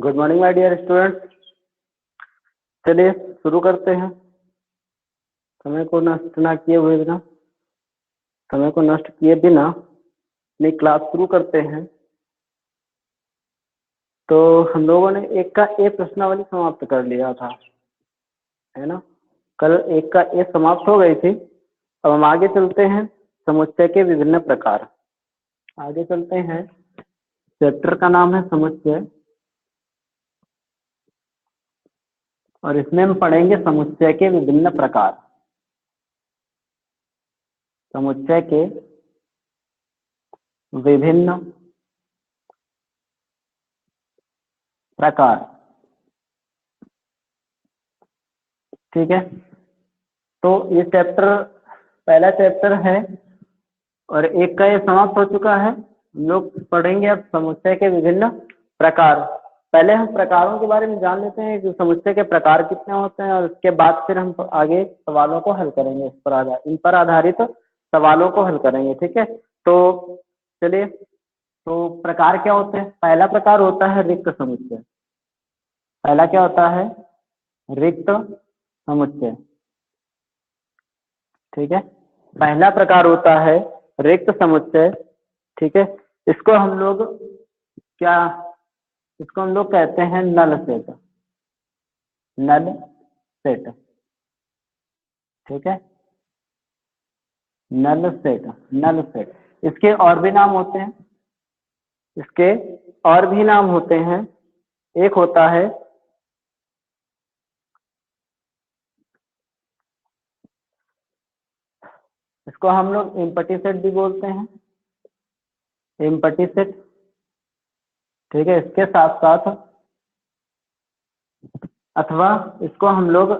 Good morning my dear student. चलिए शुरू करते हैं। समय को नष्ट ना किए हुए बिना समय को नष्ट किए बिना अपनी क्लास शुरू करते हैं। तो हम लोगों ने एक का ए प्रश्नावली समाप्त कर लिया था, है ना। कल एक का ए समाप्त हो गई थी। अब हम आगे चलते हैं। समुच्चय के विभिन्न प्रकार आगे चलते हैं। चैप्टर का नाम है समुच्चय और इसमें हम पढ़ेंगे समुच्चय के विभिन्न प्रकार। समुच्चय के विभिन्न प्रकार, ठीक है। तो ये चैप्टर पहला चैप्टर है और एक का ये समाप्त हो चुका है। हम लोग पढ़ेंगे अब समुच्चय के विभिन्न प्रकार। पहले हम प्रकारों के बारे में जान लेते हैं कि समुच्चय के प्रकार कितने होते हैं और उसके बाद फिर हम आगे सवालों को हल करेंगे। इन पर आधारित सवालों को हल करेंगे, ठीक है। तो चलिए, तो प्रकार क्या होते हैं। पहला प्रकार होता है रिक्त समुच्चय। पहला क्या होता है? रिक्त समुच्चय, ठीक है। पहला प्रकार होता है रिक्त समुच्चय, ठीक है। इसको हम लोग क्या इसको हम लोग कहते हैं नल सेट। नल सेट, ठीक है। Null set, null set. इसके और भी नाम होते हैं। इसके और भी नाम होते हैं। एक होता है इसको हम लोग एम्पटी सेट भी बोलते हैं, एम्पटी सेट, ठीक है। इसके साथ साथ अथवा इसको हम लोग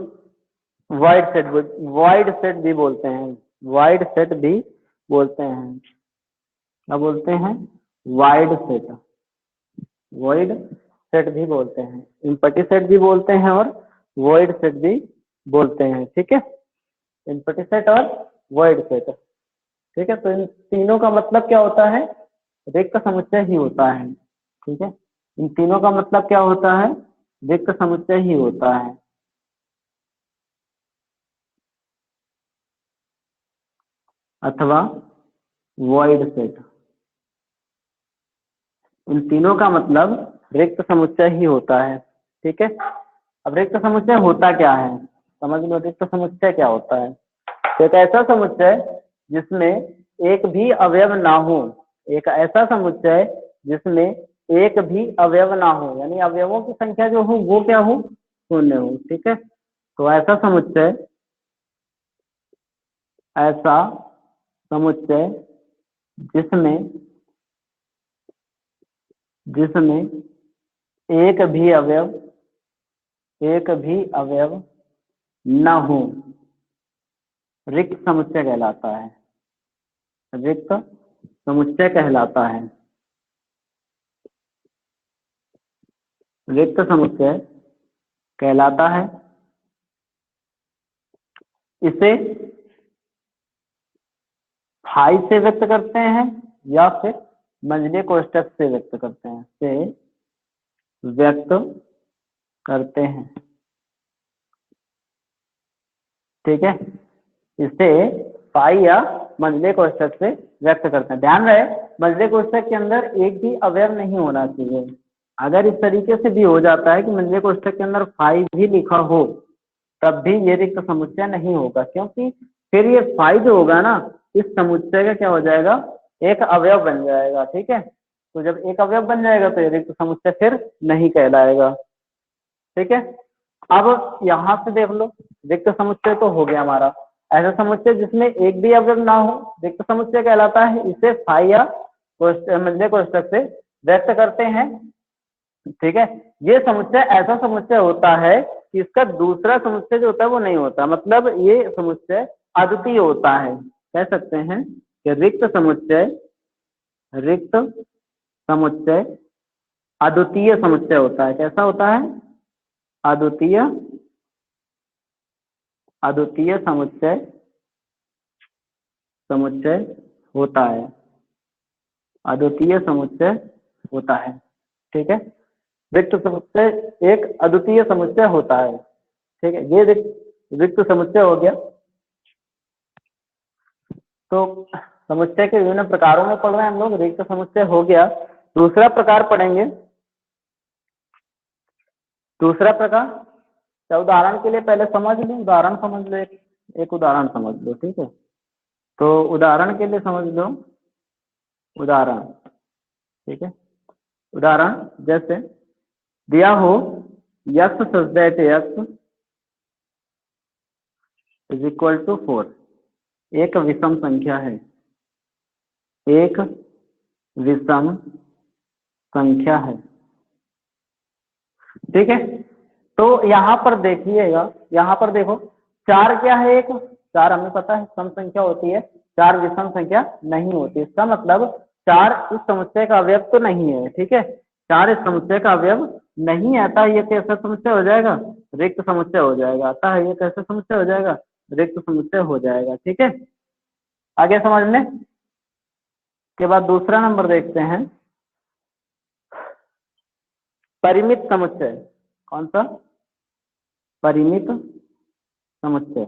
वाइड सेट भी बोलते हैं। वाइड सेट भी बोलते हैं। क्या बोलते हैं? वाइड सेट, वाइड सेट भी बोलते हैं। एम्पटी सेट भी बोलते हैं और वाइड सेट भी बोलते हैं, ठीक है। एम्पटी सेट और वाइड सेट, ठीक है। तो इन तीनों का मतलब क्या होता है? रिक्त समुच्चय ही होता है, ठीक है। इन तीनों का मतलब क्या होता है? रिक्त समुच्चय ही होता है। अथवा वॉइड सेट, इन तीनों का मतलब रिक्त समुच्चय ही होता है, ठीक है। अब रिक्त समुच्चय होता क्या है, समझ लो। रिक्त समुच्चय क्या होता है? एक ऐसा समुच्चय जिसमें एक भी अवयव ना हो। एक ऐसा समुच्चय जिसमें एक भी अवयव ना हो, यानी अवयवों की संख्या जो हो वो क्या हो? शून्य हो, ठीक है। तो ऐसा समुच्चय जिसमें जिसमें एक भी अवयव न हो, रिक्त समुच्चय कहलाता है। रिक्त समुच्चय कहलाता है। रिक्त समुच्चय कहलाता है। इसे फाई से व्यक्त करते हैं या फिर मंझले कोष्ठक से व्यक्त करते हैं। से व्यक्त करते हैं, ठीक है। इसे फाई या मंझले कोष्ठक से व्यक्त करते हैं। ध्यान रहे, मंझले कोष्ठक के अंदर एक भी अवयव नहीं होना चाहिए। अगर इस तरीके से भी हो जाता है कि मंझले कोष्ठक के अंदर फाई भी लिखा हो, तब भी ये रिक्त समुच्चय नहीं होगा, क्योंकि फिर ये फाई जो होगा ना, इस समुच्चय का क्या हो जाएगा? एक अवयव बन जाएगा, ठीक है। तो जब एक अवयव बन जाएगा तो ये रिक्त समुच्चय फिर नहीं कहलाएगा, ठीक है। अब यहाँ से देख लो, रिक्त समुच्चय तो हो गया हमारा। ऐसा समुच्चय जिसमें एक भी अवयव ना हो, रिक्त समुच्चय कहलाता है। इसे फाई या मंझले कोष्ठक से व्यक्त करते हैं, ठीक है। ये समुच्चय ऐसा समुच्चय होता है कि इसका दूसरा समुच्चय जो होता है वो नहीं होता। मतलब ये समुच्चय अद्वितीय होता है। कह सकते हैं कि रिक्त समुच्चय अद्वितीय समुच्चय होता है। कैसा होता है? अद्वितीय समुच्चय होता है। अद्वितीय समुच्चय होता है, ठीक है। रिक्त समुच्चय एक अद्वितीय समुच्चय होता है। ठीक है, ये रिक्त समुच्चय हो गया। तो समुच्चय के विभिन्न प्रकारों में पढ़ रहे हैं हम लोग, रिक्त समुच्चय हो गया। दूसरा प्रकार पढ़ेंगे। दूसरा प्रकार, क्या उदाहरण के लिए पहले समझ लो, उदाहरण समझ लो, एक उदाहरण समझ लो। ठीक है, तो उदाहरण के लिए समझ लो, उदाहरण। ठीक है, उदाहरण जैसे दिया हो x such that x is equal to 4, एक विषम संख्या है, एक विषम संख्या है। ठीक है, तो यहाँ पर देखिएगा, यहाँ पर देखो 4 क्या है, एक 4 हमें पता है सम संख्या होती है, 4 विषम संख्या नहीं होती। इसका मतलब 4 इस समुच्चय का अवयव तो नहीं है। ठीक है, 4 इस समुच्चय का अवयव नहीं आता, ये कैसा समुच्चय हो जाएगा, रिक्त समुच्चय हो जाएगा। आता है, ये कैसा समुच्चय हो जाएगा, रिक्त समुच्चय हो जाएगा। ठीक है, आगे समझने के बाद दूसरा नंबर देखते हैं, परिमित समुच्चय। कौन सा, परिमित समुच्चय।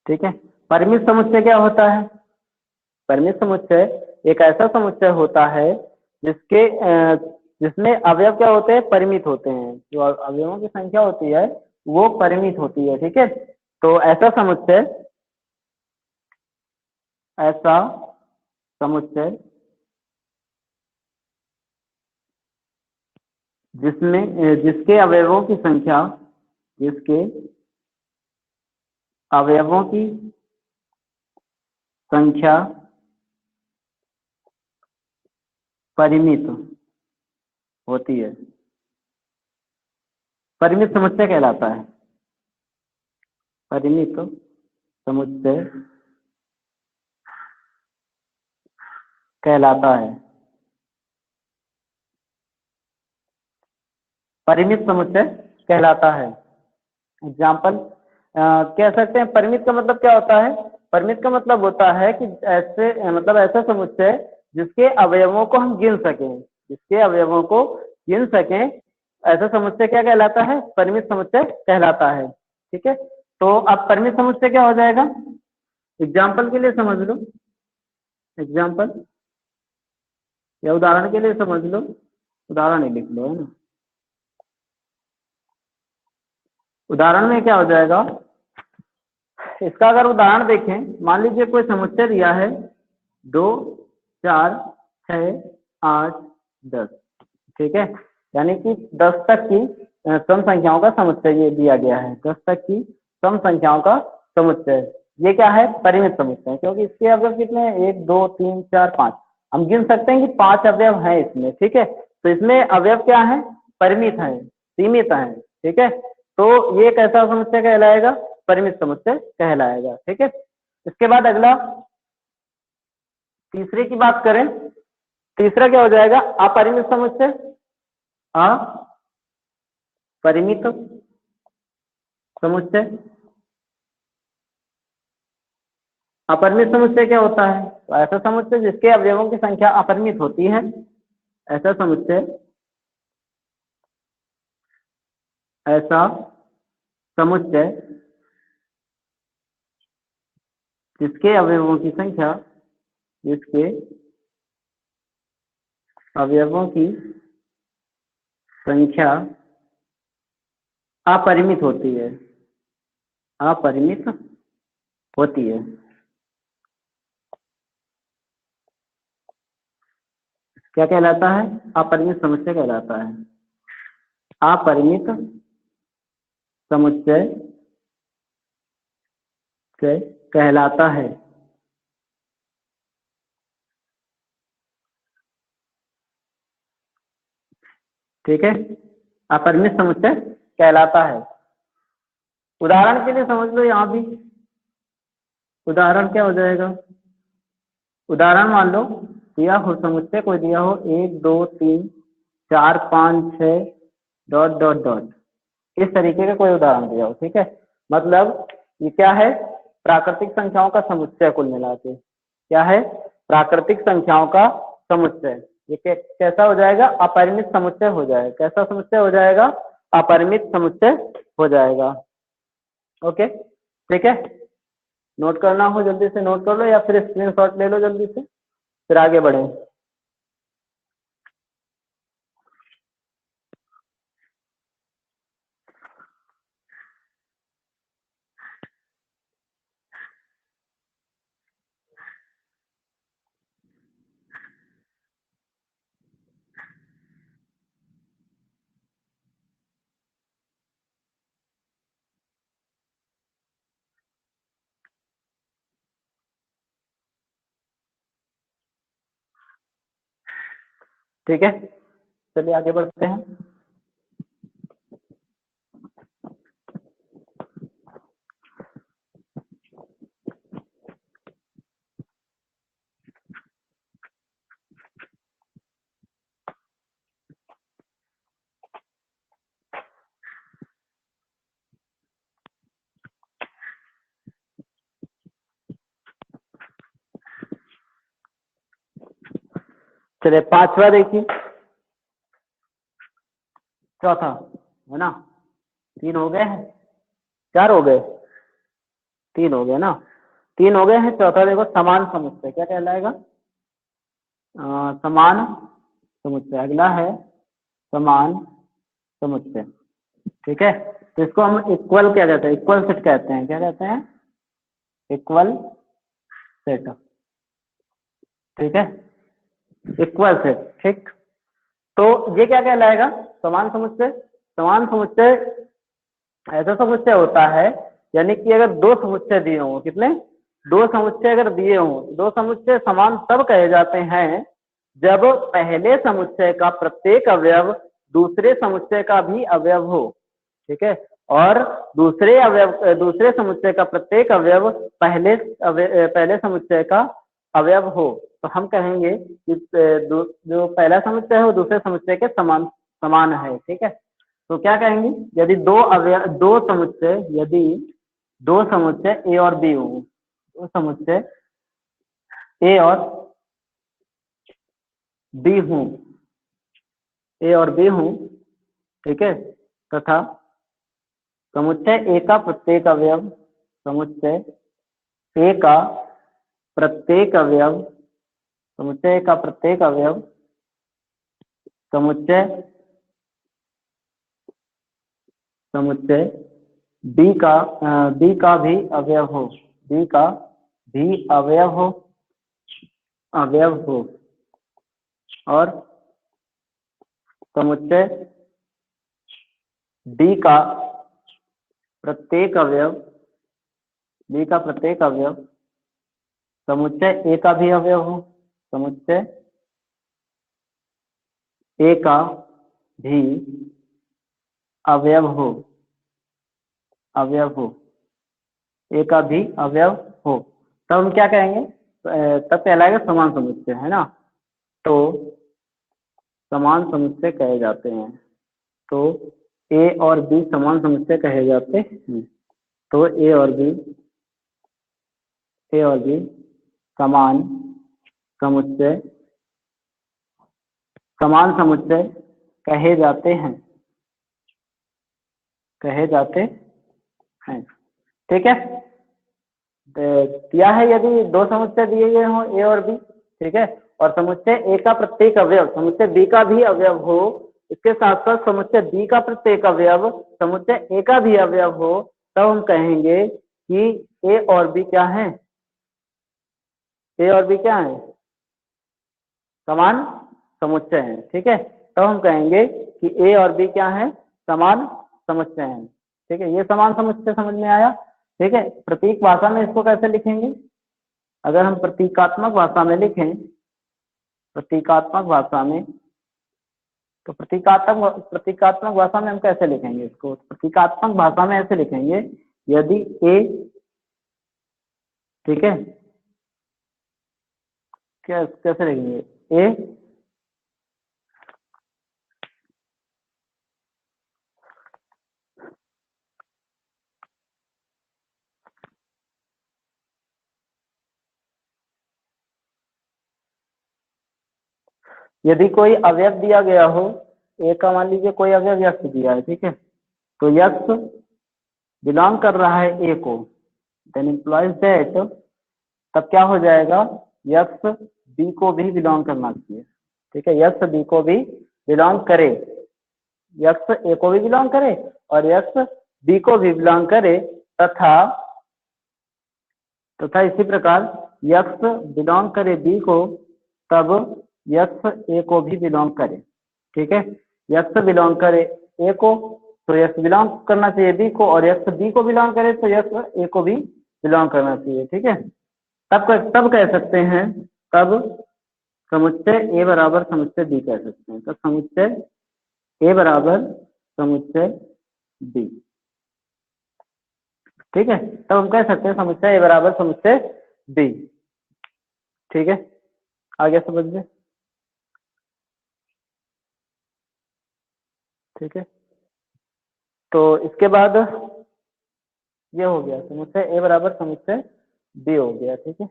ठीक है, परिमित समुच्चय क्या होता है, परिमित समुच्चय एक ऐसा समुच्चय होता है जिसके जिसमें अवयव क्या होते हैं, परिमित होते हैं। जो अवयवों की संख्या होती है वो परिमित होती है। ठीक है, तो ऐसा समुच्चय जिसमें जिसके अवयवों की संख्या, जिसके अवयवों की संख्या परिमित होती है, परिमित समुच्चय कहलाता है। परिमित समुच्चय कहलाता है, परिमित समुच्चय कहलाता है। एग्जाम्पल कह सकते हैं, परिमित का मतलब क्या होता है, परिमित का मतलब होता है कि ऐसे मतलब ऐसा समुच्चय जिसके अवयवों को हम गिन सकें, जिसके अवयवों को गिन सकें, ऐसा समुच्चय क्या कहलाता है, परिमित समुच्चय कहलाता है। ठीक है, तो अब परिमित समुच्चय क्या हो जाएगा, एग्जाम्पल के लिए समझ लो, एग्जाम्पल या उदाहरण के लिए समझ लो, उदाहरण ही लिख लो, है ना। उदाहरण में क्या हो जाएगा, इसका अगर उदाहरण देखें, मान लीजिए कोई समुच्चय दिया है 2, 4, 6, 8, 10। ठीक है, यानी कि 10 तक की सम संख्याओं का समुच्चय ये दिया गया है, 10 तक की सम संख्याओं का समुच्चय। ये क्या है, परिमित समुच्चय, क्योंकि इसके अवयव कितने हैं, 1, 2, 3, 4, 5। हम गिन सकते हैं कि 5 अवयव हैं इसमें। ठीक है, तो इसमें अवयव क्या है, परिमित है, सीमित है। ठीक है, तो ये कैसा समुच्चय कहलाएगा, परिमित समुच्चय कहलाएगा। ठीक है, इसके बाद अगला तीसरे की बात करें, तीसरा क्या हो जाएगा, अपरिमित समुच्चय। अपरिमित समुच्चय, अपरिमित समुच्चय क्या होता है, तो ऐसा समुच्चय जिसके अवयवों की संख्या अपरिमित होती है, ऐसा समुच्चय, ऐसा समुच्चय जिसके अवयवों की संख्या, जिसके अवयवों की संख्या अपरिमित होती है, अपरिमित होती है। क्या कहलाता है, अपरिमित समुच्चय कहलाता है। अपरिमित समुच्चय कहलाता है। ठीक है, अपरिमित समुच्चय कहलाता है। उदाहरण के लिए समझ लो, यहाँ भी उदाहरण क्या हो जाएगा, उदाहरण मान लो दिया हो समुच्चय, कोई दिया हो 1, 2, 3, 4, 5, 6 डॉट डॉट डॉट, इस तरीके का कोई उदाहरण दिया हो। ठीक है, मतलब ये क्या है, प्राकृतिक संख्याओं का समुच्चय कुल मिला के, क्या है, प्राकृतिक संख्याओं का समुच्चय। ये कैसा हो जाएगा? अपरिमित समुच्चय हो जाएगा। कैसा समुच्चय हो जाएगा? अपरिमित समुच्चय हो जाएगा। ओके, ठीक है। नोट करना हो जल्दी से नोट कर लो या फिर स्क्रीनशॉट ले लो जल्दी से, फिर आगे बढ़े। ठीक है, चलिए आगे बढ़ते हैं। चलिए पांचवा देखिए, चौथा है ना, तीन हो गए हैं, चार हो गए, तीन हो गए ना, तीन हो गए हैं। चौथा देखो, समान समुच्चय क्या कहलाएगा? समान समुच्चय। अगला है समान समुच्चय। ठीक है, तो इसको हम इक्वल क्या कहते हैं? इक्वल सेट कहते हैं। क्या कहते हैं? Equal set. ठीक है, इक्वल सेट। ठीक, तो ये क्या कहलाएगा? समान समुच्चय। समान समुच्चय ऐसा समुच्चय होता है, यानी कि अगर दो समुच्चय दिए हों, कितने? दो समुच्चय अगर दिए हों, दो समुच्चय समान तब कहे जाते हैं जब पहले समुच्चय का प्रत्येक अवयव दूसरे समुच्चय का भी अवयव हो। ठीक है, और दूसरे समुच्चय का प्रत्येक अवयव पहले समुच्चय का अवयव हो, तो हम कहेंगे कि जो पहला समुच्चय है वो दूसरे समुच्चय के समान समान है। ठीक है, तो क्या कहेंगे? यदि दो समुच्चय ए और बी हो, दो समुच्चय ए और बी हूँ, ए और बी हूँ, ठीक है, तथा समुच्चय ए का प्रत्येक अवयव, समुच्चय ए का प्रत्येक अवयव, समुच्चय ए का प्रत्येक अवयव समुच्चय समुच्चय बी का भी अवयव हो, बी का भी अवयव हो, और समुच्चय डी का प्रत्येक अवयव, बी का प्रत्येक अवयव समुच्चय ए का भी अवयव हो, समुच्चय ए का भी अवयव हो, ए का भी अवयव हो, तब हम क्या कहेंगे? तब कहलाएगा समान समुच्चय, है ना। तो समान समुच्चय कहे जाते हैं, तो ए और बी समान समुच्चय कहे जाते हैं। तो ए और बी समान समुच्चय कहे जाते हैं, ठीक है। दिया है यदि दो समुच्चय दिए गए हों ए और बी, ठीक है, और समुच्चय ए का प्रत्येक अवयव समुच्चय बी का भी अवयव हो, इसके साथ साथ समुच्चय बी का प्रत्येक अवयव समुच्चय ए का भी अवयव हो, तब हम कहेंगे कि ए और बी क्या है? ए और बी क्या है? समान समुच्चय हैं। ठीक है, तब हम कहेंगे कि ए और बी क्या है? समान समुच्चय हैं। ठीक है, ये समान समुच्चय समझ में आया। ठीक है, प्रतीक भाषा में इसको कैसे लिखेंगे? अगर हम प्रतीकात्मक भाषा में लिखें, प्रतीकात्मक भाषा में, तो प्रतीकात्मक भाषा में हम कैसे लिखेंगे इसको? प्रतीकात्मक भाषा में ऐसे लिखेंगे, यदि ए, ठीक है, कैसे लिखेंगे? ए यदि कोई अवयव दिया गया हो, ए का मान लीजिए कोई अवयव यक्स दिया है, ठीक है, तो यक्स बिलोंग कर रहा है ए को, देन इम्प्लॉइज दैट, तब क्या हो जाएगा, यक्स बी को भी बिलोंग करना चाहिए, ठीक है, यक्स बी को भी बिलोंग करे, यक्स ए को भी बिलोंग करे और यक्स बी को भी बिलोंग करे, तथा इसी प्रकार यक्स बिलोंग करे बी को, तब यक्स ए को भी बिलोंग करे, ठीक है, यक्स बिलोंग करे ए को तो यक्स बिलोंग करना चाहिए बी को, और यक्स बी को बिलोंग करे तो यक्स ए को भी बिलोंग करना चाहिए, ठीक है। तब कह सकते हैं, तब समुच्चय ए बराबर समुच्चय बी कह सकते हैं, तब समुच्चय ए बराबर समुच्चय बी, ठीक है, तब हम कह सकते हैं समुच्चय ए बराबर समुच्चय बी, ठीक है, आगे समझिए, ठीक है। तो इसके बाद ये हो गया समुच्चय ए बराबर समुच्चय बी हो गया, ठीक है,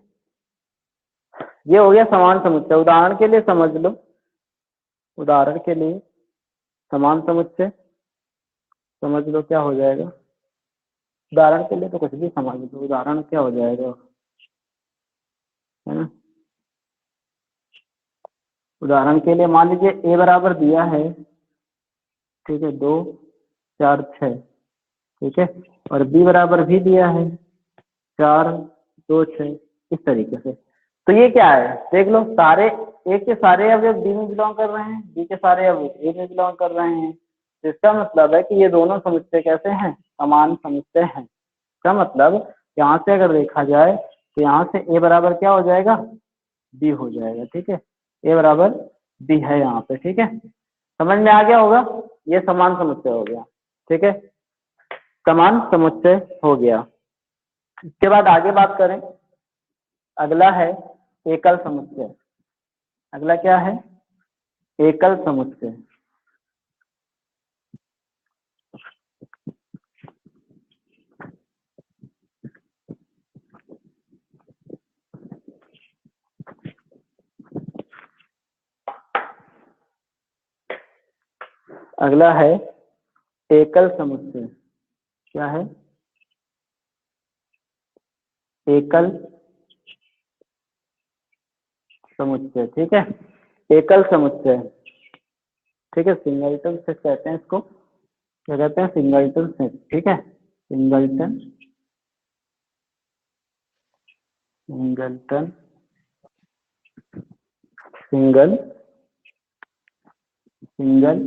ये हो गया समान समुच्चय। उदाहरण के लिए समझ लो, उदाहरण के लिए समान समुच्चय समझ लो क्या हो जाएगा, उदाहरण के लिए तो कुछ भी समझ लो, उदाहरण क्या हो जाएगा, है ना। उदाहरण के लिए मान लीजिए ए बराबर दिया है, ठीक है, 2 4 6, ठीक है, और बी बराबर भी दिया है 4 2 6, इस तरीके से। तो ये क्या है, देख लो, सारे ए के सारे अवयव बी में बिलोंग कर रहे हैं, बी के सारे अवयव ए में बिलोंग कर रहे हैं, तो इसका मतलब है कि ये दोनों समुच्चय कैसे हैं, समान समुच्चय हैं। इसका मतलब यहाँ से अगर देखा जाए तो यहाँ से ए बराबर क्या हो जाएगा, बी हो जाएगा, ठीक है, ए बराबर बी है यहाँ पे, ठीक है, समझ में आ गया होगा, ये समान समुच्चय हो गया, ठीक है, समान समुच्चय हो गया। इसके बाद आगे बात करें, अगला है एकल समुच्चय। अगला क्या है, एकल समुच्चय। अगला है एकल समुच्चय। क्या है, एकल समुच्चय, ठीक है, एकल समुच्चय, ठीक है, सिंगलटन सेट कहते हैं इसको, क्या कहते हैं, सिंगलटन सेट, ठीक है, singleton singleton single single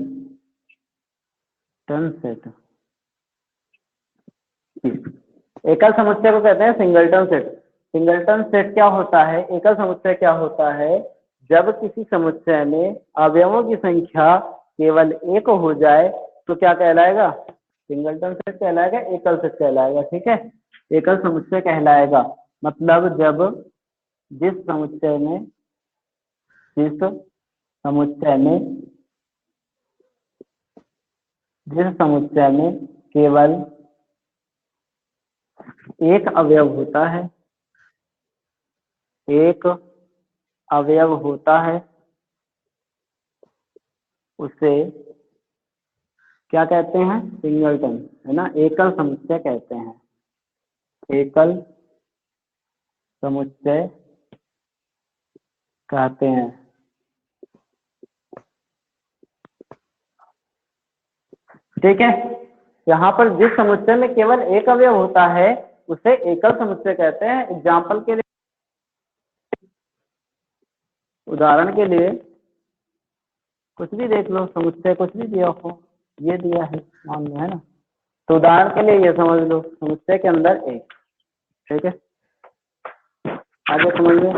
ton set. एकल समुच्चय को कहते हैं सिंगलटन सेट। सिंगलटन सेट क्या होता है, एकल समुच्चय क्या होता है, जब किसी समुच्चय में अवयवों की संख्या केवल एक हो जाए तो क्या कहलाएगा, सिंगलटन सेट कहलाएगा, एकल सेट कहलाएगा, ठीक है, एकल समुच्चय कहलाएगा। मतलब जब जिस समुच्चय में जिस समुच्चय में जिस समुच्चय में केवल एक अवयव होता है, एक अवयव होता है, उसे क्या कहते हैं, सिंगलटन, है ना, एकल समुच्चय कहते हैं, एकल समुच्चय कहते हैं। ठीक है, यहाँ पर जिस समुच्चय में केवल एक अवयव होता है उसे एकल समुच्चय कहते हैं। एग्जाम्पल के लिए, उदाहरण के लिए कुछ भी देख लो, समुच्चय कुछ भी दिया हो, ये दिया है मान लो, है ना, तो उदाहरण के लिए ये समझ लो समुच्चय के अंदर एक, ठीक है, आगे समझ लो।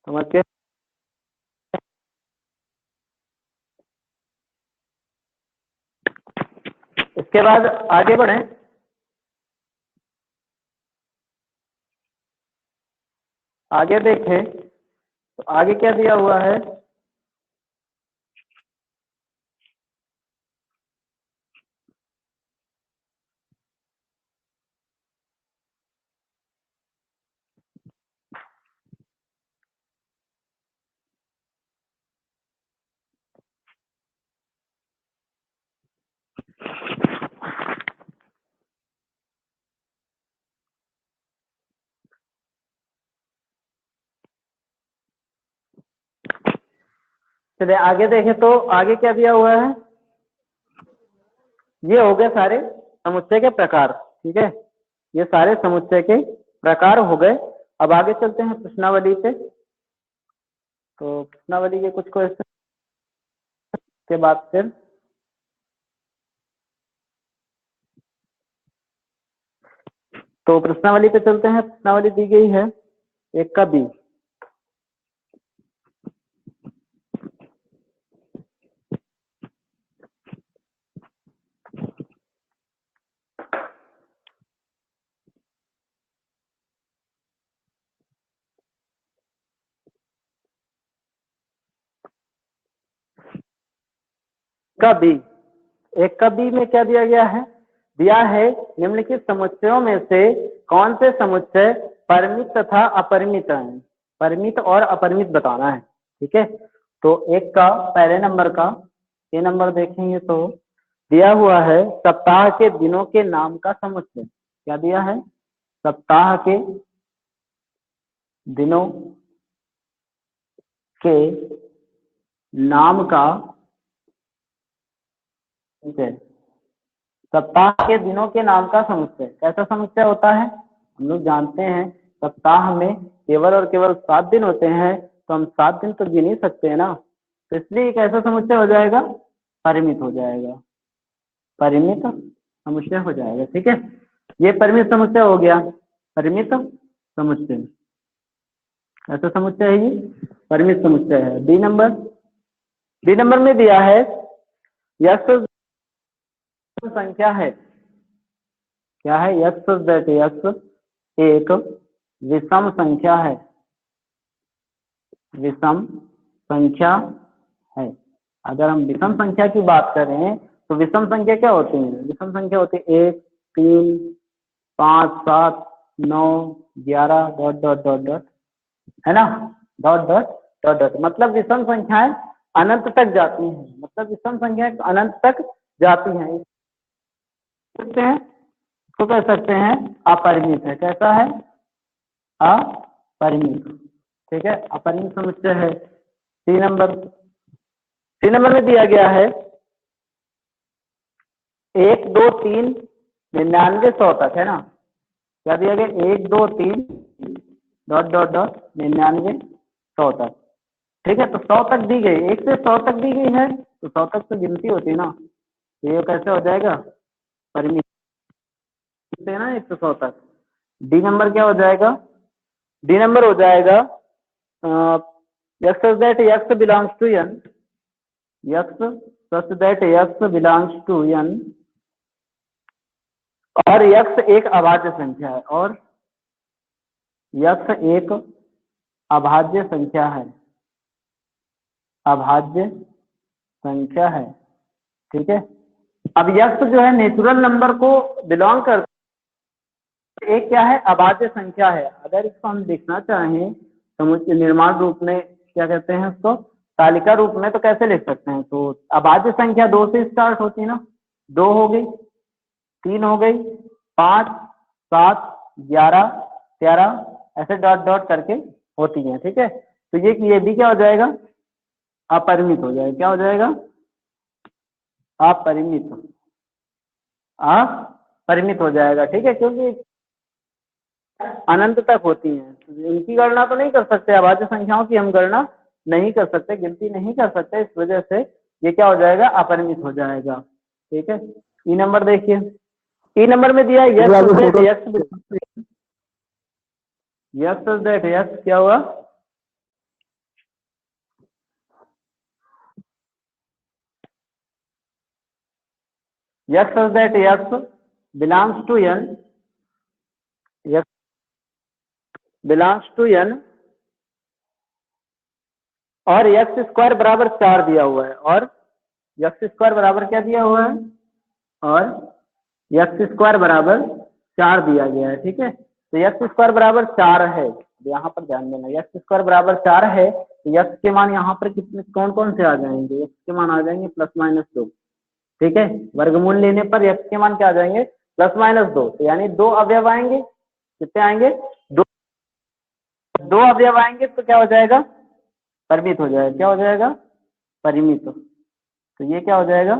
समझ के इसके बाद आगे बढ़े, आगे देखें तो आगे क्या दिया हुआ है, चलिए आगे देखें तो आगे क्या दिया हुआ है, ये हो गए सारे समुच्चय के प्रकार। ठीक है, ये सारे समुच्चय के प्रकार हो गए। अब आगे चलते हैं प्रश्नावली पे। तो प्रश्नावली के कुछ क्वेश्चन के बाद फिर तो प्रश्नावली पे चलते हैं। प्रश्नावली दी गई है 1 का बी। का बी, 1 का बी में क्या दिया गया है, दिया है निम्नलिखित समुच्चयों में से कौन से समुच्चय परिमित तथा अपरिमित हैं। परिमित और अपरिमित बताना है। ठीक है, तो 1 का पहले नंबर का ये नंबर देखेंगे तो दिया हुआ है सप्ताह के दिनों के नाम का समुच्चय। क्या दिया है, सप्ताह के दिनों के नाम का समुच्चय। सप्ताह के दिनों के नाम का समुच्चय कैसा समुच्चय होता है, हम लोग जानते हैं सप्ताह में केवल और केवल 7 दिन होते हैं, तो हम 7 दिन तो गिन ही सकते हैं ना। तो इसलिए कैसा समुच्चय हो जाएगा, परिमित हो जाएगा, परिमित समुच्चय हो जाएगा। ठीक है, ये परिमित समुच्चय हो गया। परिमित समुच्चय ऐसा समुच्चय है, ये परिमित समुच्चय है। डी नंबर, डी नंबर में दिया है यक्ष संख्या है। क्या है, यक्ष दैट यक्ष एक विषम संख्या है, विषम संख्या है। अगर हम विषम संख्या की बात करें तो विषम संख्या क्या होती है, विषम संख्या होती है 1 3 5 7 9 11 डॉट डॉट डॉट डॉट, है ना, डॉट डॉट डॉट डॉट। मतलब विषम संख्याएं अनंत तक जाती हैं, मतलब विषम संख्याएं अनंत तक जाती हैं। सकते हैं तो कह सकते हैं अपरिमित है। कैसा है, अपरिमित। ठीक है, अपरिमित समुच्चय है। 3 नंबर, 3 नंबर में दिया गया है 1 2 3 99 100 तक, है ना। क्या दिया गया, 1 2 3 डॉट डॉट डॉट 99 100 तक। ठीक है, तो 100 तक दी गई, 1 से 100 तक दी गई है, तो 100 तक तो गिनती होती है ना, तो ये कैसे हो जाएगा, परिमित है ना, 1 से 100 तक। डी नंबर क्या हो जाएगा, डी नंबर हो जाएगा x that x belongs to n, x such that x belongs to n, और x एक अभाज्य संख्या है, और x एक अभाज्य संख्या है, अभाज्य संख्या है। ठीक है, अब x जो है नेचुरल नंबर को बिलोंग करता है, एक क्या है, अभाज्य संख्या है। अगर इसको हम देखना चाहें समुच्चय निर्माण रूप में, क्या कहते हैं उसको, तालिका रूप में, तो कैसे लिख सकते हैं, तो अभाज्य संख्या 2 से स्टार्ट होती है ना, 2 हो गई, 3 हो गई, 5 7 11 13 ऐसे डॉट डॉट करके होती है। ठीक है, तो ये भी क्या हो जाएगा, अपरिमित हो जाएगा। क्या हो जाएगा, अपरिमित, अपरिमित हो जाएगा। ठीक है, क्योंकि अनंत तक होती हैं, इनकी गणना तो नहीं कर सकते, अभाज्य संख्याओं की हम गणना नहीं कर सकते, गिनती नहीं कर सकते, इस वजह से ये क्या हो जाएगा, अपरिमित हो जाएगा। ठीक है, ई नंबर देखिए, ई नंबर में दिया यक्स दैट यक्स क्या हुआ, x that x belongs to N, belongs to N, और एक्स स्क्वायर बराबर 4 दिया हुआ है, और एक्स स्क्वायर बराबर क्या दिया हुआ है, और एक्स स्क्वायर बराबर 4 दिया गया है। ठीक है, तो एक्स स्क्वायर बराबर 4 है, यहाँ पर ध्यान देना, एक्स स्क्वायर बराबर 4 है, तो एक्स के मान यहाँ पर कितने कौन कौन से आ जाएंगे, एक्स के मान आ जाएंगे +-2। ठीक है, वर्गमूल लेने पर एक्स के मान क्या आ जाएंगे, +-2, तो यानी 2 अवयव आएंगे। कितने आएंगे, 2 अवयव आएंगे, तो क्या हो जाएगा, परिमित हो जाएगा। क्या हो जाएगा, परिमित, तो ये क्या हो जाएगा,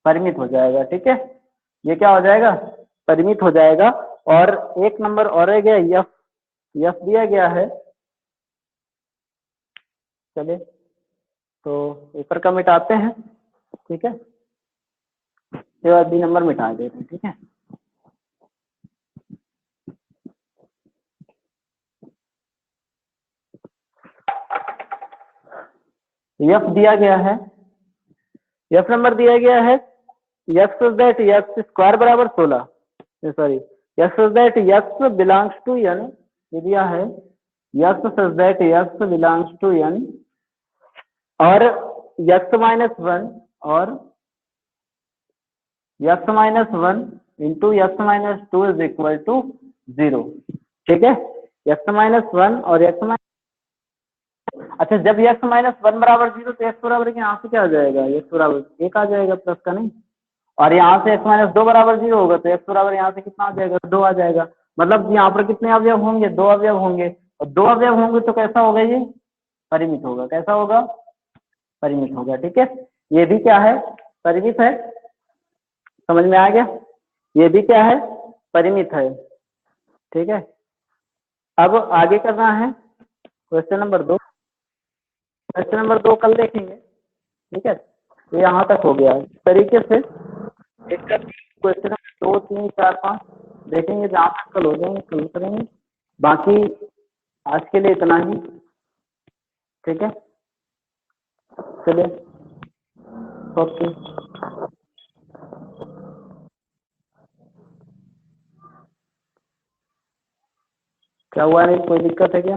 परिमित हो जाएगा। ठीक है, ये क्या हो जाएगा, परिमित हो जाएगा। और एक नंबर और रह गया यफ, यफ दिया गया है, चलिए तो ऊपर का मिटाते हैं। ठीक है, ये बाद बी नंबर मिटा देते हैं। ठीक है, यफ दिया गया है, यफ नंबर दिया गया है, यक्स दैट यक्स स्क्वायर बराबर 16, sorry x that x belongs to N, ये दिया है x that x belongs to N और यक्स माइनस वन और x minus one into x minus two is equal to 0। ठीक है, यक्स माइनस वन और x minus, अच्छा जब यक्स माइनस वन बराबर 0 तो एक्स बराबर यहाँ से क्या आ जाएगा, एक्स बराबर 1 आ जाएगा प्लस का नहीं, और यहाँ से एक्स माइनस दो बराबर 0 होगा तो एक्स बराबर यहाँ से कितना आ जाएगा, 2 आ जाएगा। मतलब यहाँ पर कितने अवयव होंगे, 2 अवयव होंगे, और 2 अवयव होंगे तो कैसा होगा, ये परिमित होगा। कैसा होगा, परिमित होगा। ठीक है, ये भी क्या है, परिमित है। समझ में आ गया, ये भी क्या है, परिमित है। ठीक है, अब आगे करना है क्वेश्चन नंबर 2। क्वेश्चन नंबर 2 कल देखेंगे। ठीक है, तो यहाँ तक हो गया। इस तरीके से एक क्वेश्चन नंबर 2, 3, 4, 5 देखेंगे, जहाँ तक कल हो जाएंगे कल करेंगे। बाकी आज के लिए इतना ही। ठीक है, चलिए, ओके। क्या हुआ, नहीं कोई दिक्कत है क्या?